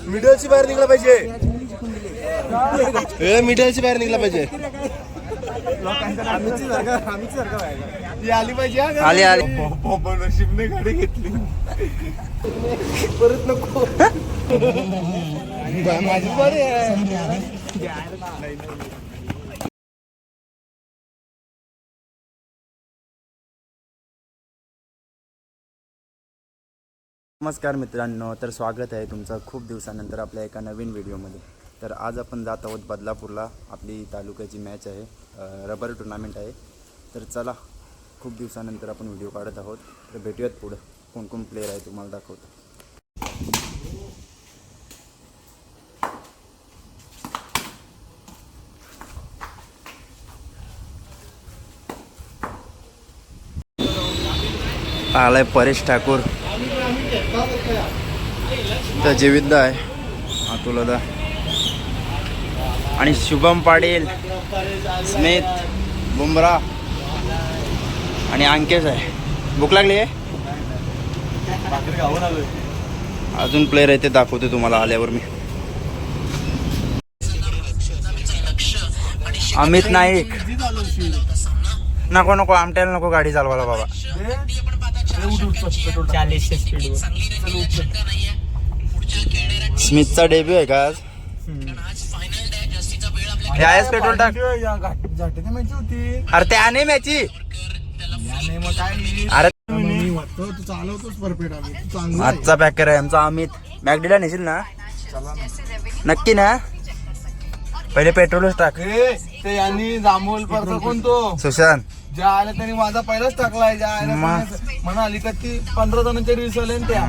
मिडलची बाहेर निघला पाहिजे. मिडलची बाहेर निघला पाहिजे. ती आली पाहिजे. आली आली. नशीबने गाडी घेतली. परत नको. माझी बरी आहे. नमस्कार मित्रांनो, तर स्वागत आहे तुमचं खूप दिवसानंतर आपल्या एका नवीन व्हिडिओमध्ये. तर आज आपण जात आहोत बदलापूरला. आपली तालुक्याची मॅच आहे, रबर टुर्नामेंट आहे. तर चला, खूप दिवसानंतर आपण व्हिडिओ काढत आहोत. तर भेटूयात पुढं. कोण कोण प्लेयर आहे तुम्हाला दाखवतो. आलाय परेश ठाकूर, तर जीवितदा आहे, अतुलदा आणि शुभम पाटील, स्मिथ, बुमरा आणि अंकेश आहे. भूक लागली आहे. अजून प्लेयर आहे ते दाखवते तुम्हाला आल्यावर. मी अमित नाईक. नको नको, आमट्याला नको गाडी चालवायला बाबा. 40 स्पीड. स्मिथचा डेब्यू आहे का आज? यायच पेट्रोल टाक. अरे त्याने मॅची. अरे आजचा पॅकर आहे आमचा अमित. मॅकडीला नेशील ना? नक्की ना? पहिले पेट्रोलच टाक. ते यांनी जांभूळ परत कोण तो सुशांत ज्या आल्या त्यांनी माझा पहिलाच टाकलाय. ज्या आल्या म्हणाली का ती 15 जणांच्या रील्स आले त्या.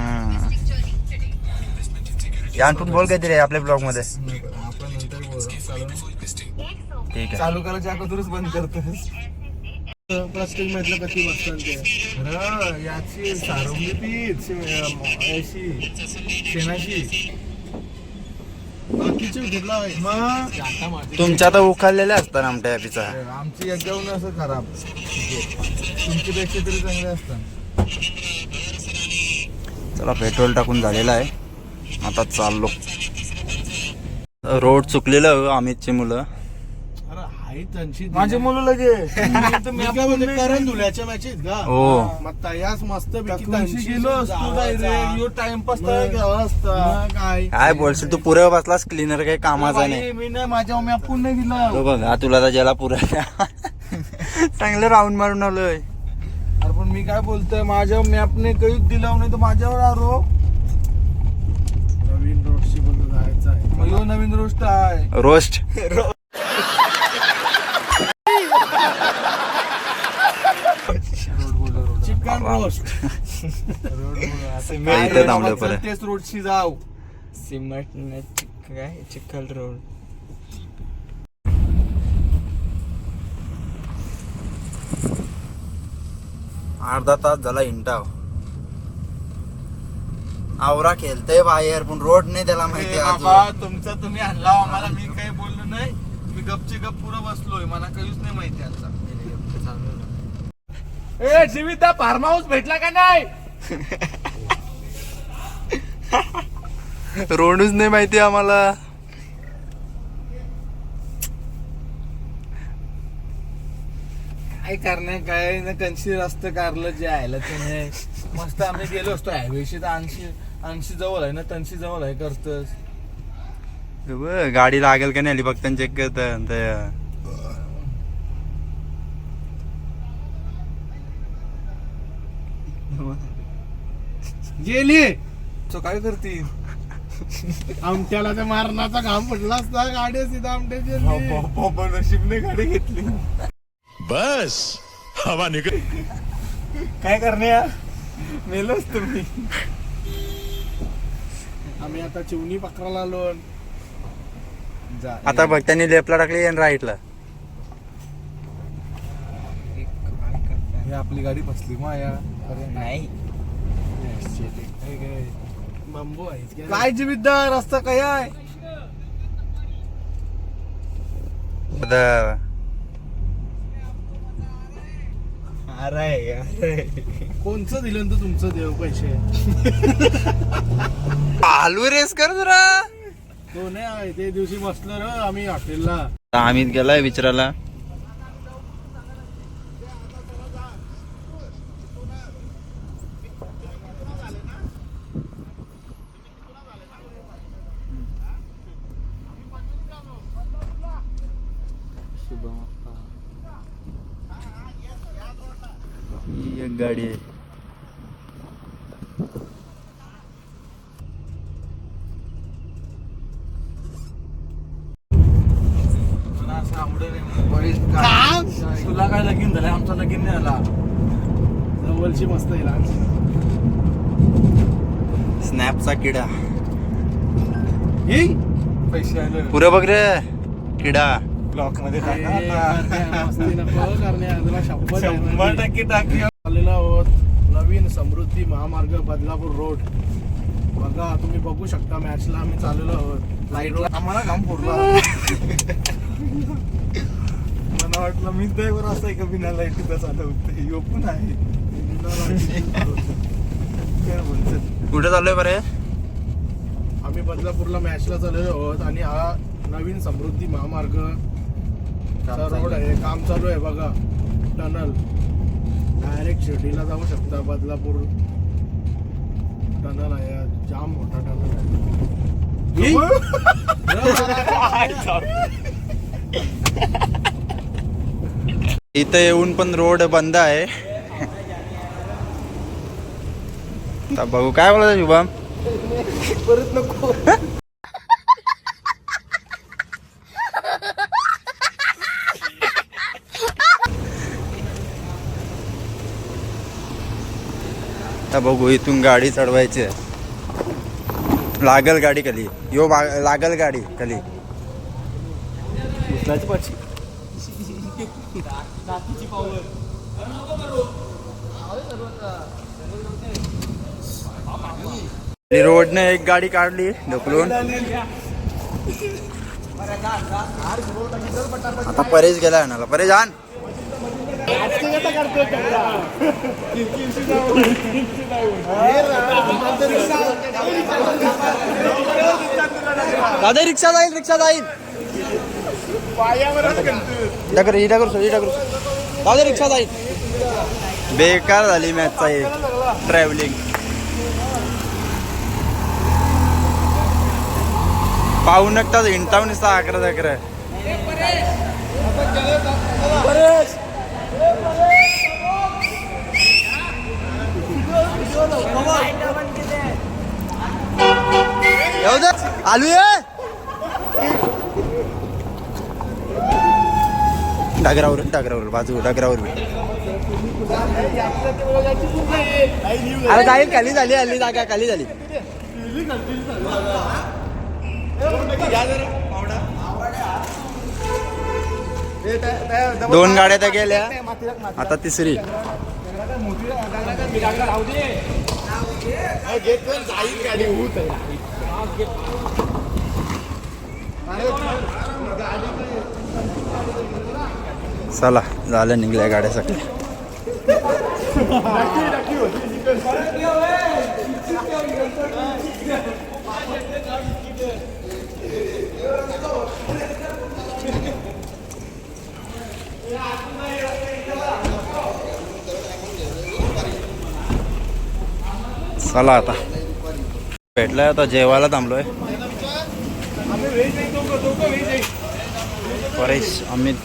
यान पण बोल काहीतरी आपल्या ब्लॉग मध्ये. आपण नंतर ठीक आहे. चालू करायच्या अगोदरच बंद करतोस. प्लास्टिक मधलं कशी बसतात ते. याची सारवली ती याची शेणाची. बाकीचे घेतला मग तुमच्या तर उखाळलेल्या असतात आमच्या हॅपीचा. आमची एकदम असं खराब. तुमची पेक्षा तरी चांगले असतात. चला, पेट्रोल टाकून झालेला आहे, आता चाललो. रोड चुकलेलं अमितची मुलं. माझे मुलं लगे धुल्याच्या मॅचेस का हो. मग याच मस्त गेलो असतो. टाइमपास असता. काय बोलशील तू? पुरे बसलास, क्लीनर काही कामाचा नाही. मी नाही, माझ्या मॅप पुन्हा दिला. तो बघा, तुला तर ज्याला पुरा चांगलं राऊंड मारून आलोय. अरे पण मी काय बोलतोय, माझ्या मॅपने काही दिला नाही तर माझ्यावर आरो. नवीन रोडशी बोलतो जायचं आहे. नवीन रोस्ट आहे. Roast chicken roast. तेच रोडशी जाऊ. सिमेंट काय चिखल रोड. अर्धा तास झाला इंटाव. आवरा खेळतय बाहेर, पण रोड नाही त्याला माहिती. तुमचा तुम्ही आणला आम्हाला. मी काही बोललो नाही. मी गपची गप पुढं बसलोय. मला काहीच नाही माहिती. आता जीविता फार्म हाऊस भेटला का नाही? रोडच नाही माहिती आम्हाला. काय करणार, काय ना कंशी रस्ते कारलं जे आहे त्याने. मस्त आम्ही गेलो असतो हायवेशी. तर 80 जवळ आहे ना, 80 जवळ आहे करतस. गाडी लागेल का नाही बघ, चेक करत गेली. तो काय करतील? आमट्याला त्या मारणाचा घाम पडला असता. गाडी सीधा आमट्याची. नशीबने गाडी घेतली. बस हवा निघल. काय करणे, मेलोच तुम्ही. आम्ही आता चिवणी पकडायला आलो. आता बघ, त्यांनी लेफ्टला टाकली आणि राईटला. आपली गाडी बसली माया. नाही बांबू आहे काय जीवित. रस्ता काय आहे? अरे कोणचं दिलं तर तुमचं देव पैसे आलू रेस कर जरा. तो नाही आहे ते दिवशी बसलो रे आम्ही हॉटेलला. अमित गेलाय विचारायला. ही एक गाडी आहे. तुला काय लगीन झालंय आमचा लगीन नाही आला. जवळची मस्त आहे लहान. स्नॅपचा किडा पैसे आले पुरं बघ रे किडा. ब्लॉक मध्ये आलेला आहोत नवीन समृद्धी महामार्ग बदलापूर रोड. बघा तुम्ही बघू शकता मॅचला आम्ही चाललेलो आहोत. लाईटला आम्हाला काम फोडला. मला वाटलं मीच ड्रायव्हर असं आहे का बिना लाईटीचा चालवते. यो पण आहे. कुठे चाललोय बरे. आम्ही बदलापूरला मॅचला चाललेलो आहोत आणि हा नवीन समृद्धी महामार्ग रोड आहे. काम चालू आहे बघा. टनल डायरेक्ट शिर्डीला जाऊ शकता. बदलापूर टनल आहे. जाम मोठा टनल आहे. इथं येऊन पण रोड बंद आहे. आता बघू काय बोलायचं शुभम. परत नको. आता बघू इथून गाडी चढवायची आहे. लागल गाडी खाली. यो लागल गाडी खाली. रोडने एक गाडी काढली ढकलून. आता परेश गेला ना. परेश आण. दादा रिक्षा जाईल रिक्षा जाईल. दादा रिक्षा जाईल. बेकार झाली मॅचचा एक ट्रॅव्हलिंग. पाऊन एक तास हिंटावून 11 आलू आहे डागरावर बाजू डागरावर. अरे जाईल खाली झाली हल्ली जागा खाली झाली. दोन गाड्या तर गेल्या आता तिसरी. चला झालं निघल्या गाड्या सगळ्या. चला आता भेटलाय. आता जेवायला थांबलोय. परेश अमित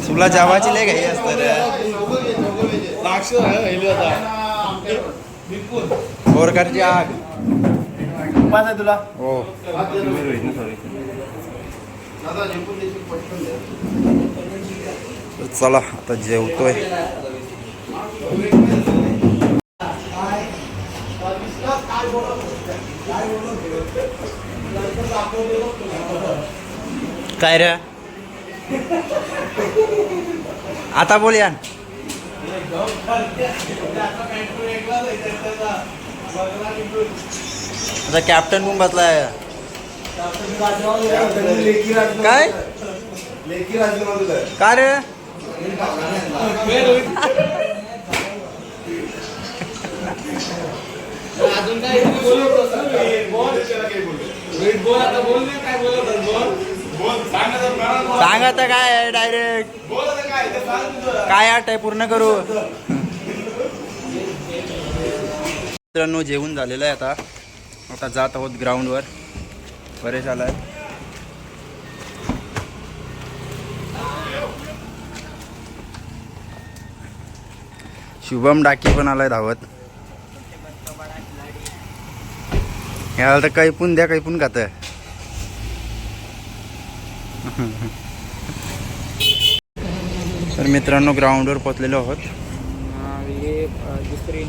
तुला जेवायची लय घाई असतं रे. बोरकरची आग तुला हो. चला आता जेवतोय. काय रे आता बोल यान. आता कॅप्टन पण बसलाय. काय का रे सांग आता काय डायरेक्ट काय आट आहे पूर्ण करू. मित्रांनो जेवण झालेलं आहे आता जात आहोत ग्राउंडवर. बरेच आलाय. शुभम डाकी पण आलाय धावत. ह्याला तर कैपून द्या कैपून खात. तर मित्रांनो ग्राउंडवर पोचलेलो आहोत. दुसरी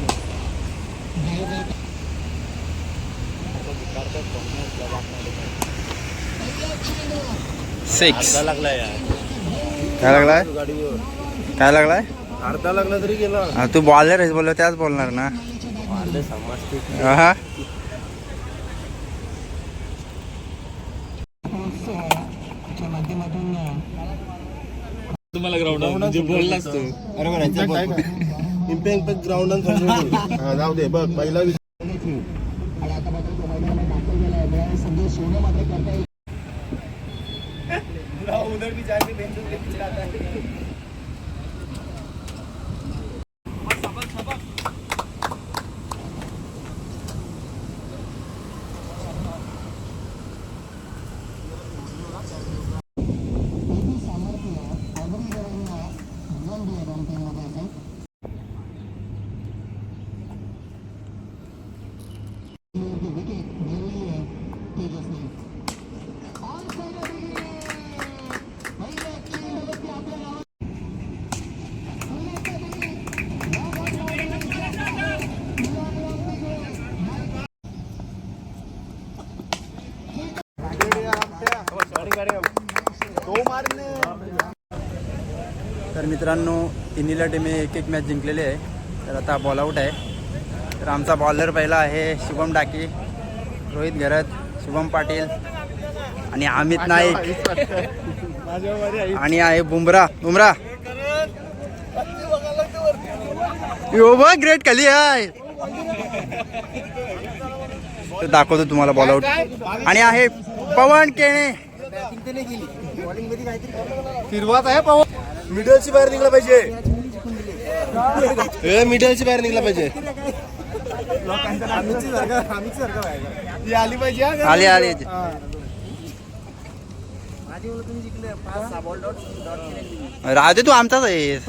सिक्स लागलाय काय लागलाय काय लागलाय. अर्धा लागला तरी गेला. हा, तू बॉलर आहेस बोललो त्याच बोलणार ना. हा तुम्हाला ग्राउंड म्हणजे बोललास तू. इम्पॅक्ट ग्राउंड जाऊ दे बघ पहिला तर मित्रांनो तिन्हीला टीमे एक मॅच जिंकलेली आहे. तर आता बॉल आऊट आहे. तर आमचा बॉलर पहिला आहे शुभम डाकी, रोहित घरत, शुभम पाटील आणि अमित नाईक आणि आहे बुमरा. यो बघ ग्रेट खाली आहे. तर दाखवतो तुम्हाला बॉल आऊट. आणि आहे पवन केणे. फिरवात आहे पाहू. मिडलची बाहेर निघला पाहिजे. मिडलची बाहेर निघला पाहिजे. आली पाहिजे. आले राहते तू आमचाच आहेस.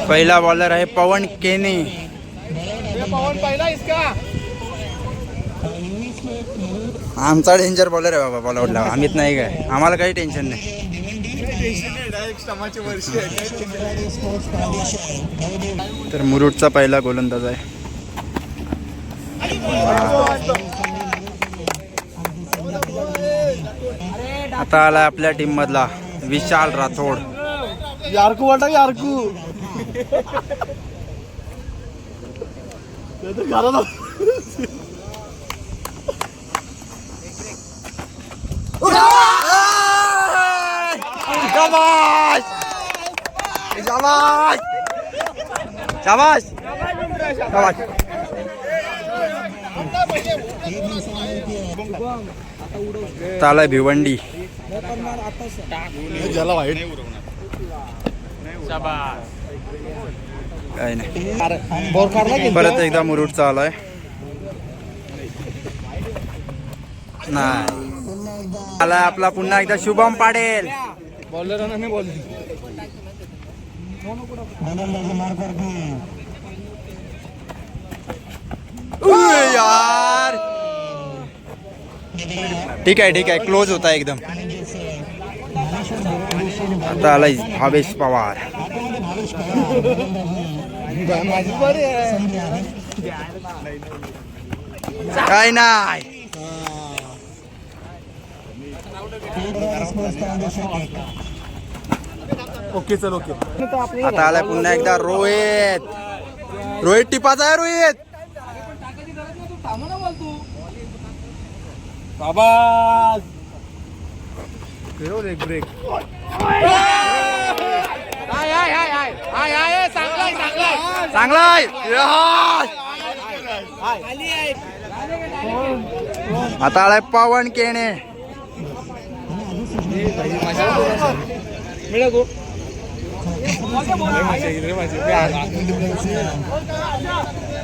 पहिला बॉलर आहे पवन केने. आमचा डेंजर बॉलर आहे बाबा. बॉल आउटला अमित नाही काय. आम्हाला काही टेन्शन नाही. तर मुरुडचा पहिला गोलंदाज आहे. आता आलाय आपल्या टीम मधला विशाल राठोड. यारकू वाटा यारकू. शाबाश शाबाश शाबाश शाबाश. चालाय भिवंडी. ज्याला वाईट काय नाही. परत एकदा मुरुडचा आलाय. नाही आलाय आपला पुन्हा एकदा शुभम पाटील. बॉलर बोल यार ठीक आहे क्लोज होता एकदम. आता आलाय भावेश पवार. काय नाही. ओके चल ओके. आता आलाय पुन्हा एकदा रोहित टिपाचा आहे. रोहित बाबा फिरव एक ब्रेक. चांगलाय आता आलाय पवन केणे.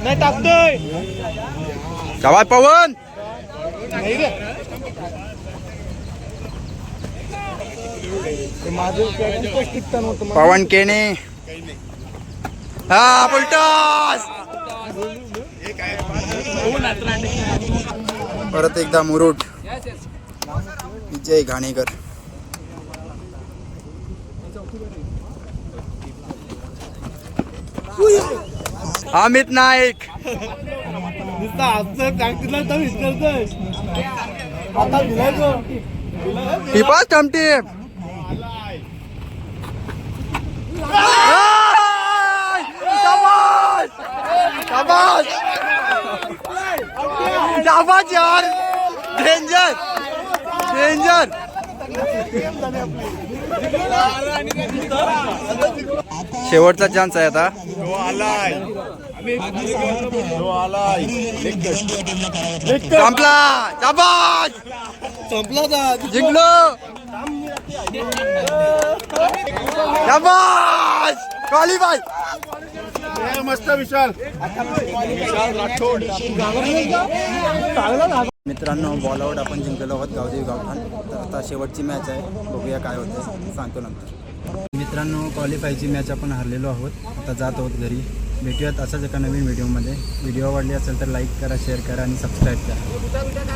नाही टाकतोय शाबास पवन. पवन केणे. हा फुलटॉस. परत एकदा मुरुड. विजय घाणेकर. अमित नाईक. टिपास टमटिप. शाबास शाबास शाबास यार. Danger danger. शेवटचा चान्स आहे आता. संपला. शाबास जिंकलो. शाबास क्वालिफाय. मस्त विशाल. मित्रांनो बॉल आउट आपण जिंकलेलो आहोत गावदेवी गावठाण. तर आता शेवटची मॅच आहे, बघूया काय होतं सांगतो नंतर. मित्रांनो क्वालिफायची मॅच आपण हरलेलो आहोत. आता जात आहोत घरी. भेटूयात असाच एका नवीन व्हिडिओमध्ये. व्हिडिओ आवडली असेल तर लाईक करा, शेअर करा आणि सबस्क्राईब करा.